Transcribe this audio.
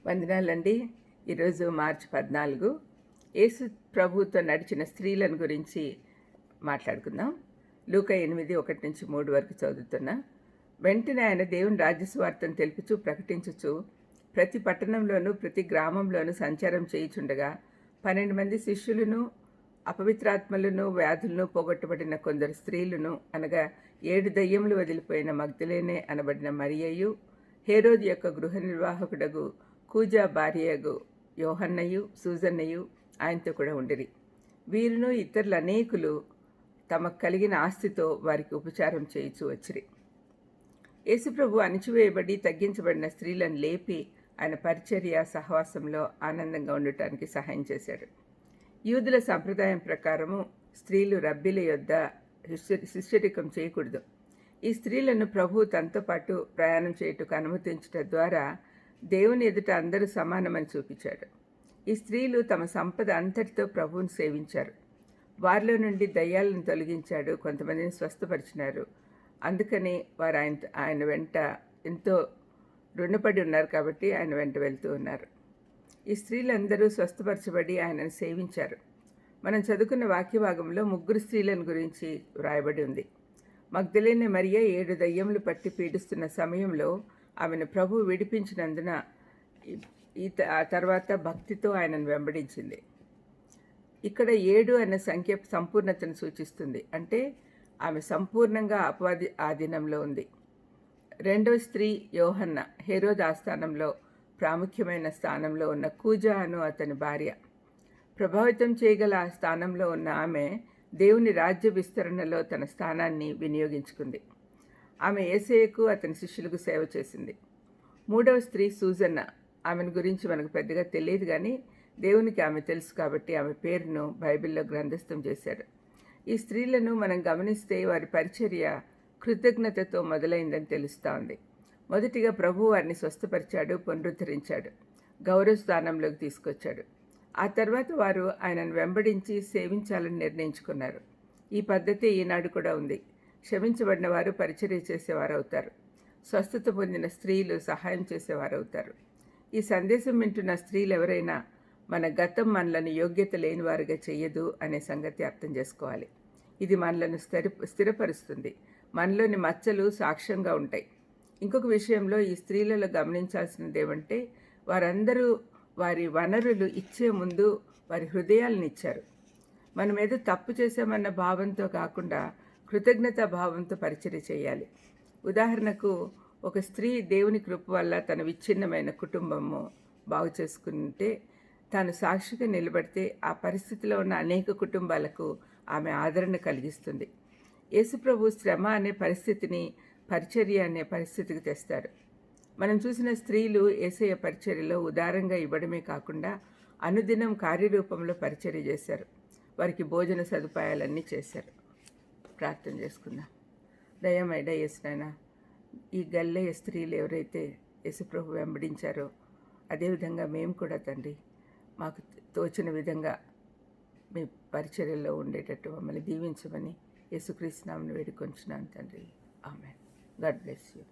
వందనాలండి. ఈరోజు మార్చి 14 యేసు ప్రభువుతో నడిచిన స్త్రీలను గురించి మాట్లాడుకుందాం. లూకా 8:1-3 వరకు చదువుతున్నా. వెంటనే ఆయన దేవుని రాజ్య సువార్తను తెలుపుచూ ప్రకటించుచు ప్రతి పట్టణంలోనూ ప్రతి గ్రామంలోనూ సంచారం చేయుచుండగా 12 మంది శిష్యులను, అపవిత్రాత్మలను, వ్యాధులను పోగొట్టబడిన కొందరు స్త్రీలను, అనగా 7 దయ్యములు వదిలిపోయిన మగ్దలేనే అనబడిన మరియయు, హేరోదు యొక్క గృహ నిర్వాహకుడగు కూజా భార్యగు యోహన్నయు, సూజన్నయు ఆయనతో కూడా ఉండిరి. వీరును ఇతరులు అనేకులు తమకు కలిగిన ఆస్తితో వారికి ఉపచారం చేయుచూ వచ్చిరి. యేసుప్రభు అణిచివేయబడి తగ్గించబడిన స్త్రీలను లేపి ఆయన పరిచర్య సహవాసంలో ఆనందంగా ఉండటానికి సహాయం చేశాడు. యూదుల సంప్రదాయం ప్రకారము స్త్రీలు రబ్బీల యొద్ద శిష్యరికం చేయకూడదు. ఈ స్త్రీలను ప్రభు తనతో పాటు ప్రయాణం చేయుటకు అనుమతించడం ద్వారా దేవుని ఎదుట అందరూ సమానమని చూపించాడు. ఈ స్త్రీలు తమ సంపద అంతటితో ప్రభువుని సేవించారు. వారిలో నుండి దయ్యాలను తొలగించాడు, కొంతమందిని స్వస్థపరిచినారు. అందుకని వారు ఆయన వెంట ఎంతో రుణపడి ఉన్నారు కాబట్టి ఆయన వెంట వెళ్తూ ఉన్నారు. ఈ స్త్రీలందరూ స్వస్థపరచబడి ఆయనను సేవించారు. మనం చదువుకున్న వాక్యభాగంలో 3 స్త్రీలను గురించి వ్రాయబడి ఉంది. మగ్దలేనే మరియ 7 దయ్యములు పట్టి పీడిస్తున్న సమయంలో ఆమెను ప్రభు విడిపించినందున ఆ తర్వాత భక్తితో ఆయనను వెంబడించింది. ఇక్కడ 7 అన్న సంఖ్య సంపూర్ణతను సూచిస్తుంది. అంటే ఆమె సంపూర్ణంగా అపవాది ఆధీనంలో ఉంది. 2వ స్త్రీ యోహన్న, హేరోదు ఆస్థానంలో ప్రాముఖ్యమైన స్థానంలో ఉన్న కూజా అను అతని భార్య. ప్రభావితం చేయగల ఆ స్థానంలో ఉన్న ఆమె దేవుని రాజ్య విస్తరణలో తన స్థానాన్ని వినియోగించుకుంది. ఆమె యేసయ్యకు అతని శిష్యులకు సేవ చేసింది. 3వ స్త్రీ సూజన్న. ఆమెను గురించి మనకు పెద్దగా తెలియదు, కానీ దేవునికి ఆమె తెలుసు కాబట్టి ఆమె పేరును బైబిల్లో గ్రంథస్థం చేశాడు. ఈ స్త్రీలను మనం గమనిస్తే వారి పరిచర్య కృతజ్ఞతతో మొదలైందని తెలుస్తూ ఉంది. మొదటిగా ప్రభు వారిని స్వస్థపరిచాడు, పునరుద్ధరించాడు, గౌరవ స్థానంలోకి తీసుకొచ్చాడు. ఆ తర్వాత వారు ఆయనను వెంబడించి సేవించాలని నిర్ణయించుకున్నారు. ఈ పద్ధతి ఈనాడు కూడా ఉంది. క్షమించబడిన వారు పరిచర్య చేసేవారు అవుతారు. స్వస్థత పొందిన స్త్రీలు సహాయం చేసేవారు అవుతారు. ఈ సందేశం వింటున్న స్త్రీలు ఎవరైనా మన గతం మనలను యోగ్యత లేని వారుగా చెయ్యదు అనే సంగతి అర్థం చేసుకోవాలి. ఇది మనలను స్థిరపరుస్తుంది. మనలోని మచ్చలు సాక్ష్యంగా ఉంటాయి. ఇంకొక విషయంలో ఈ స్త్రీలలో గమనించాల్సినది ఏమంటే, వారందరూ వారి వనరులు ఇచ్చే ముందు వారి హృదయాలను ఇచ్చారు. మనం ఏదో తప్పు చేశామన్న భావంతో కాకుండా కృతజ్ఞతా భావంతో పరిచర్య చేయాలి. ఉదాహరణకు, ఒక స్త్రీ దేవుని కృప వల్ల తన విచ్ఛిన్నమైన కుటుంబము బాగు చేసుకుంటే తాను సాక్షిగా నిలబడితే ఆ పరిస్థితిలో ఉన్న అనేక కుటుంబాలకు ఆమె ఆదరణ కలిగిస్తుంది. యేసుప్రభు శ్రమ అనే పరిస్థితిని పరిచర్య అనే పరిస్థితికి తెస్తాడు. మనం చూసిన స్త్రీలు యేసయ్య పరిచర్యలో ఉదారంగా ఇవ్వడమే కాకుండా అనుదినం కార్యరూపంలో పరిచర్య చేశారు. వారికి భోజన సదుపాయాలన్నీ చేశారు. ప్రార్థన చేసుకుందాం. దయమైడ యేసునైనా, ఈ గల్లయ్య స్త్రీలు ఎవరైతే యేసుప్రభు వెంబడించారో అదేవిధంగా మేము కూడా తండ్రి, మాకు తోచిన విధంగా మీ పరిచర్యలో ఉండేటట్టు మమ్మల్ని దీవించమని యేసుక్రీస్తు నామమున వేడుకొంచున్నాను తండ్రి. ఆమేన్. God bless you.